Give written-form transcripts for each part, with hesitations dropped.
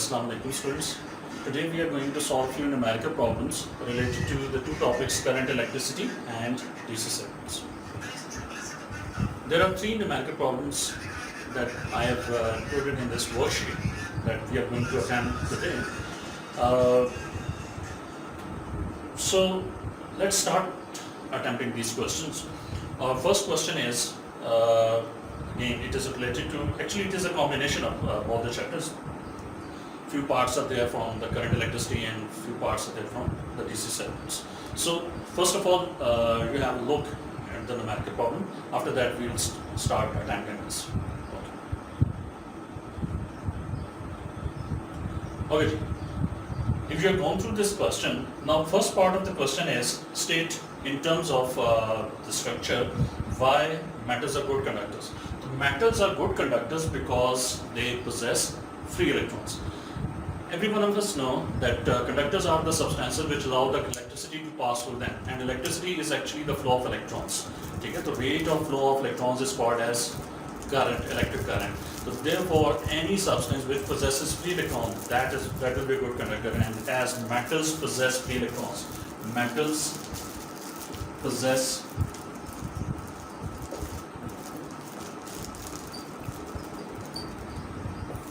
Assalamu alaikum students. Today we are going to solve few numerical problems related to the two topics current electricity and DC circuits. There are three numerical problems that I have included in this worksheet that we are going to attempt today. So let's start attempting these questions. Our first question is, again, it is related to, actually it is a combination of all the chapters. Few parts are there from the current electricity and few parts are there from the DC circuits. So first of all, you have a look at the numerical problem. After that, we will start attempting this. Okay. If you have gone through this question, now first part of the question is state in terms of the structure why metals are good conductors. The metals are good conductors because they possess free electrons. Every one of us know that conductors are the substances which allow the electricity to pass through them, and electricity is actually the flow of electrons. Okay? The rate of flow of electrons is called as current, electric current. So therefore, any substance which possesses free electrons, that will be a good conductor. And as metals possess free electrons, metals possess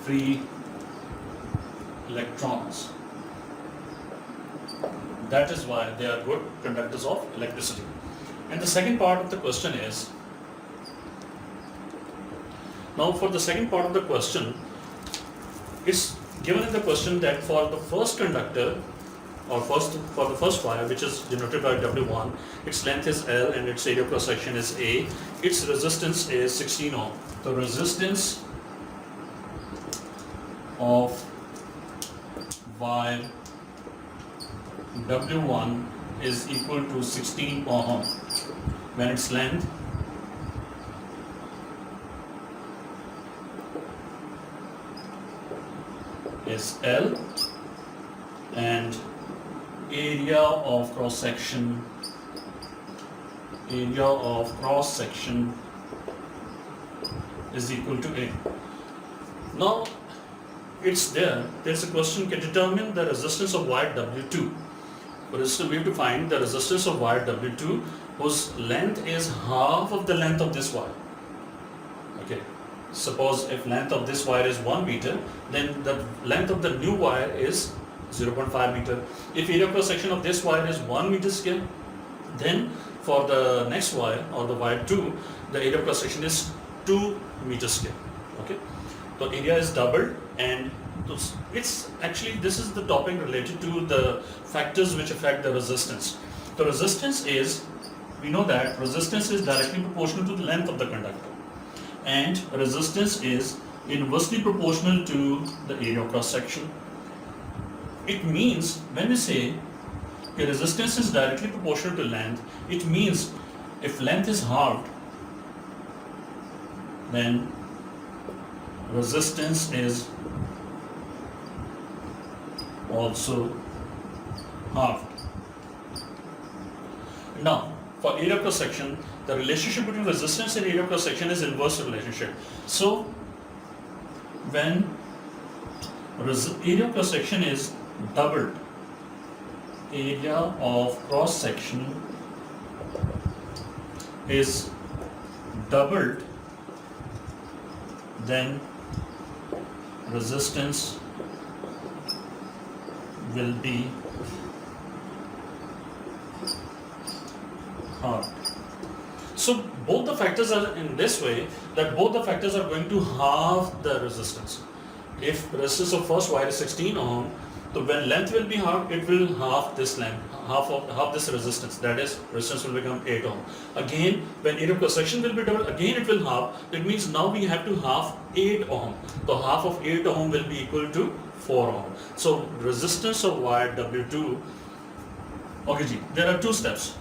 free electrons. That is why they are good conductors of electricity. And the second part of the question is, now for the second part of the question, it's given in the question that for the first conductor, or for the first wire, which is denoted by W1, its length is L and its area cross section is A, its resistance is 16 ohm. The resistance of wire W1 is equal to 16 ohm when its length is L and area of cross section is equal to A. Now there's a question, can determine the resistance of wire W2. But we have to find the resistance of wire W2 whose length is half of the length of this wire. Okay. Suppose if length of this wire is 1 meter, then the length of the new wire is 0.5 meter. If area cross section of this wire is 1 meter square, then for the next wire or the wire 2, the area cross section is 2 meter square. Okay. So area is doubled, and it's actually, this is the topic related to the factors which affect the resistance. The resistance is, we know that resistance is directly proportional to the length of the conductor, and resistance is inversely proportional to the area of cross section. It means when we say the resistance is directly proportional to length, it means if length is halved, then resistance is also halved. Now, for area cross section, the relationship between resistance and area cross section is inverse relationship. So, when area cross section is doubled, area of cross section is doubled, then resistance will be halved. So both the factors are in this way, that both the factors are going to halve the resistance. If resistance of first wire is 16 ohm, so when length will be halved, it will halve this length, half this resistance. That is, resistance will become 8 ohm. Again, when area cross section will be doubled, again it will halve. That means now we have to halve 8 ohm. So half of 8 ohm will be equal to 4 ohm. So resistance of wire W2, okay, there are two steps.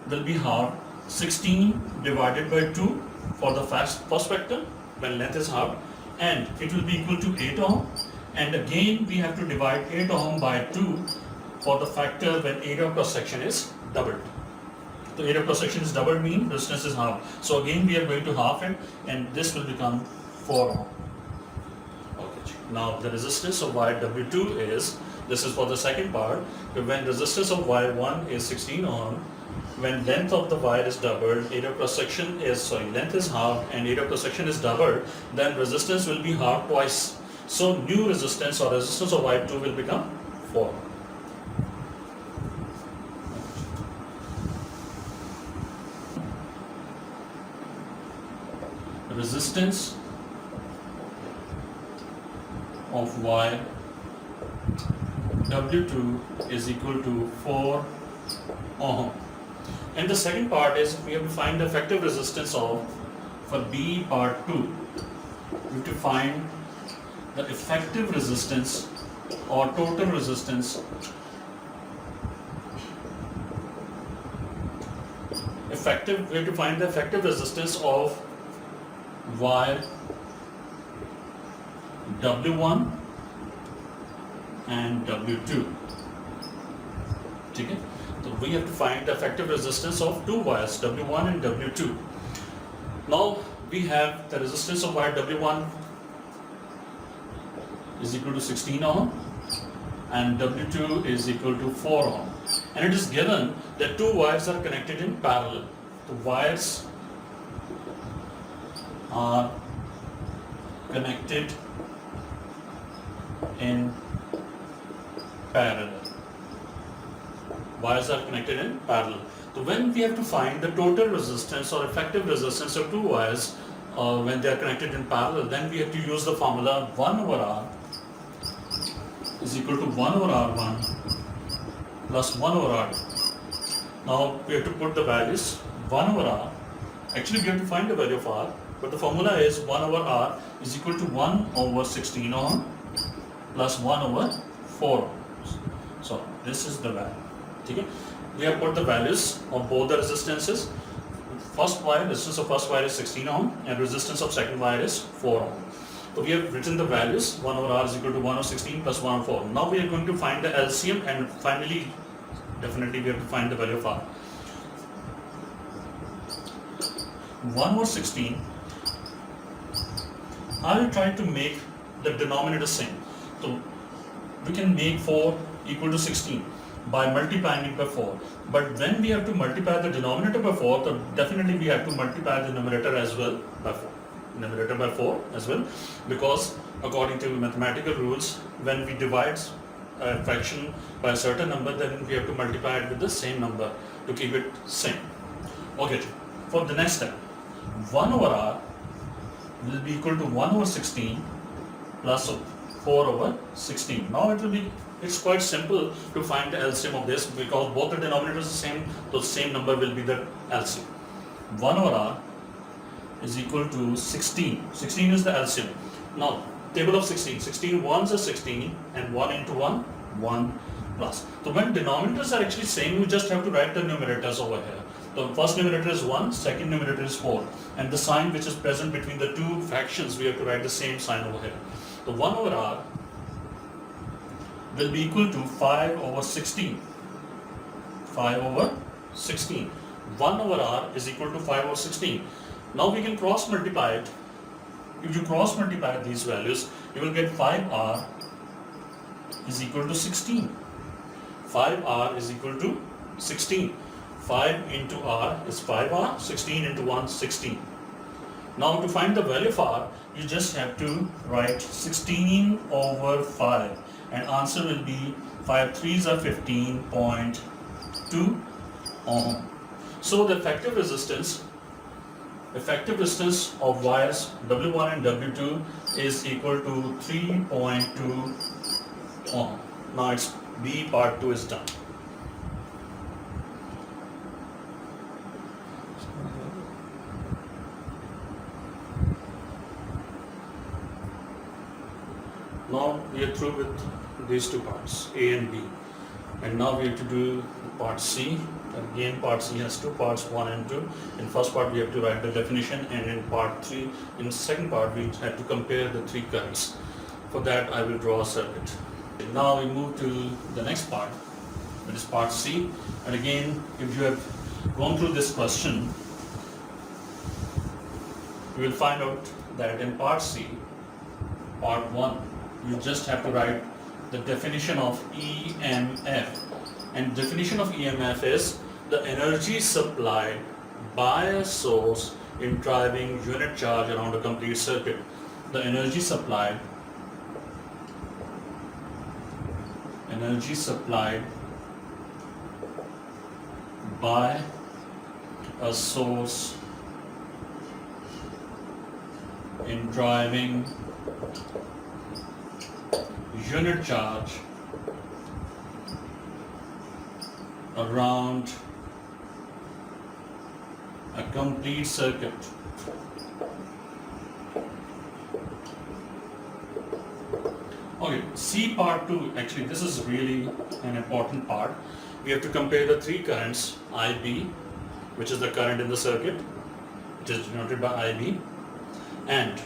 Will be halved. 16 divided by 2 for the first factor when length is halved, and it will be equal to 8 ohm. And again we have to divide 8 ohm by 2 for the factor when area of cross section is doubled. So area of cross section is doubled, mean resistance is halved. So again we are going to half it, and this will become 4 ohm. Okay. Now the resistance of wire W2 is, this is for the second part, when resistance of wire 1 is 16 ohm, when length of the wire is doubled, length is half and area cross section is doubled, then resistance will be half twice. So new resistance or resistance of wire 2 will become 4. Resistance of wire W2 is equal to 4 ohm. And the second part is we have to find the effective resistance of, for B part 2, we have to find the effective resistance or total resistance we have to find the effective resistance of wire W1 and W2. Okay? So we have to find the effective resistance of two wires, W1 and W2. Now we have the resistance of wire W1 is equal to 16 ohm and W2 is equal to 4 ohm. And it is given that two wires are connected in parallel. The wires are connected in parallel. Wires are connected in parallel. So when we have to find the total resistance or effective resistance of two wires when they are connected in parallel, then we have to use the formula 1 over R is equal to 1 over R1 plus 1 over R2. Now we have to put the values 1 over R. Actually we have to find the value of R, but the formula is 1 over R is equal to 1 over 16 ohm plus 1 over 4 ohms. So this is the value. Okay? We have put the values of both the resistances. First wire, resistance of first wire is 16 ohm and resistance of second wire is 4 ohm. So we have written the values, 1 over R is equal to 1 over 16 plus 1 over 4. Now we are going to find the LCM and finally, definitely we have to find the value of R. 1 over 16, I will try to make the denominator same. So we can make 4 equal to 16 by multiplying it by 4. But when we have to multiply the denominator by 4, so definitely we have to multiply the numerator as well by 4. Numerator by 4 as well, because according to mathematical rules, when we divide a fraction by a certain number, then we have to multiply it with the same number to keep it same. Okay, for the next step, 1 over R will be equal to 1 over 16 plus 4 over 16. Now it will be, it's quite simple to find the LCM of this because both the denominators are the same, so same number will be the LCM. 1 over R is equal to 16. 16 is the LCM. Now, table of 16. 16 ones are 16 and 1 into 1, 1 plus. So when denominators are actually same, we just have to write the numerators over here. The first numerator is 1, second numerator is 4. And the sign which is present between the two fractions, we have to write the same sign over here. So 1 over R will be equal to 5 over 16. 5 over 16. 1 over R is equal to 5 over 16. Now we can cross multiply it. If you cross multiply these values, you will get 5R is equal to 16. 5R is equal to 16. 5 into R is 5R, 16 into 1, 16. Now to find the value of R, you just have to write 16 over 5 and answer will be 5 3s are 15.2 ohm. So the effective resistance of wires W1 and W2 is equal to 3.2 ohm. Now it's B part 2 is done. Now we are through with these two parts, A and B. And now we have to do part C. Again, part C has two parts, 1 and 2. In first part, we have to write the definition, and in part 3, in the second part, we have to compare the three currents. For that, I will draw a circuit. Now we move to the next part, that is part C. And again, if you have gone through this question, you will find out that in part C, part 1, you just have to write the definition of EMF. And definition of EMF is the energy supplied by a source in driving unit charge around a complete circuit. The energy supplied by a source in driving unit charge around a complete circuit. Okay, C part 2, actually this is really an important part. We have to compare the three currents, IB, which is the current in the circuit, which is denoted by IB, and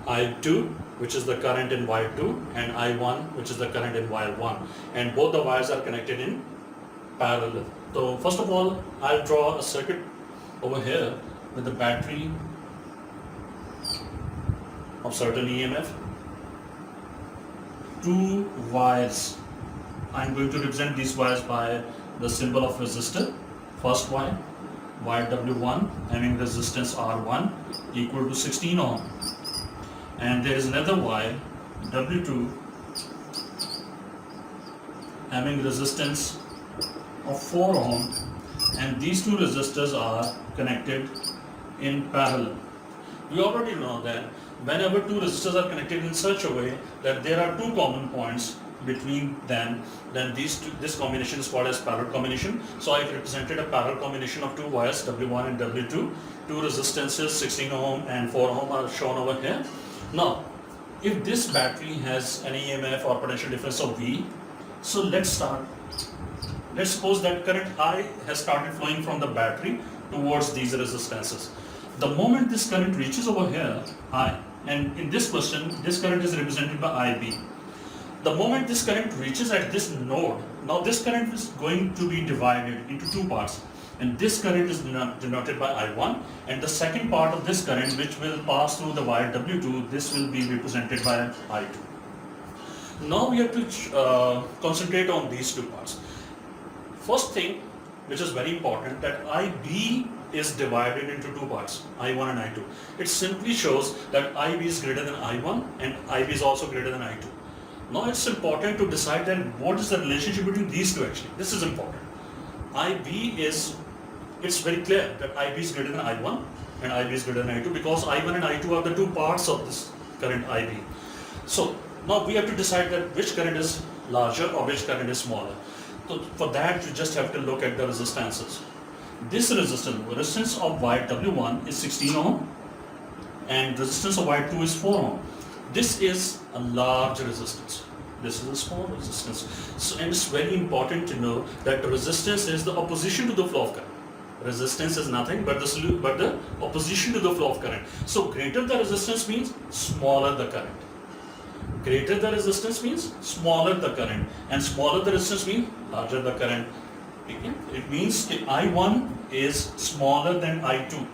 I2, which is the current in wire 2, and I1, which is the current in wire 1. And both the wires are connected in parallel. So first of all, I'll draw a circuit over here with the battery of certain EMF. Two wires. I'm going to represent these wires by the symbol of resistor. First wire W1, having resistance R1 equal to 16 ohm. And there is another wire W2 having resistance of 4 ohm, and these two resistors are connected in parallel. We already know that whenever two resistors are connected in such a way that there are two common points between them, then this combination is called as parallel combination. So I've represented a parallel combination of two wires W1 and W2. Two resistances 16 ohm and 4 ohm are shown over here. Now, if this battery has an EMF or potential difference of V, so let's start. Let's suppose that current I has started flowing from the battery towards these resistances. The moment this current reaches over here, I, and in this question, this current is represented by IB. The moment this current reaches at this node, now this current is going to be divided into two parts. And this current is denoted by I1, and the second part of this current, which will pass through the wire W2, this will be represented by I2. Now we have to concentrate on these two parts. First thing, which is very important, that IB is divided into two parts, I1 and I2. It simply shows that IB is greater than I1 and IB is also greater than I2. Now it's important to decide that what is the relationship between these two actually. This is important. It's very clear that IB is greater than I1 and IB is greater than I2 because I1 and I2 are the two parts of this current IB. So now we have to decide that which current is larger or which current is smaller. So for that you just have to look at the resistances. This resistance of wire W1 is 16 ohm and resistance of wire 2 is 4 ohm. This is a large resistance. This is a small resistance. So, and it's very important to know that the resistance is the opposition to the flow of current. Resistance is nothing but the opposition to the flow of current. So greater the resistance means smaller the current. Greater the resistance means smaller the current, and smaller the resistance means larger the current. It means I1 is smaller than I2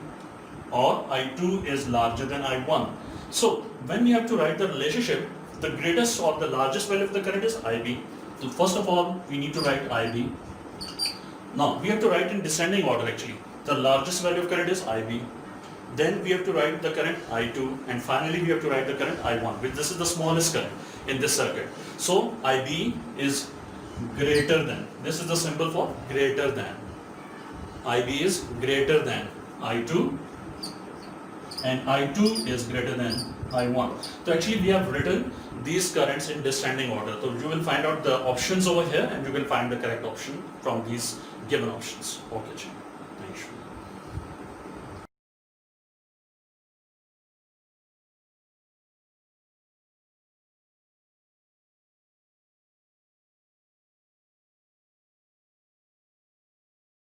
or I2 is larger than I1. So when we have to write the relationship, the greatest or the largest value of the current is IB. So first of all, we need to write IB. Now we have to write in descending order actually. The largest value of current is IB. Then we have to write the current I2, and finally we have to write the current I1, which this is the smallest current in this circuit. So IB is greater than, this is the symbol for greater than. IB is greater than I2 and I2 is greater than I1. So actually we have written these currents in descending order. So you will find out the options over here and you will find the correct option from these given options. Okay.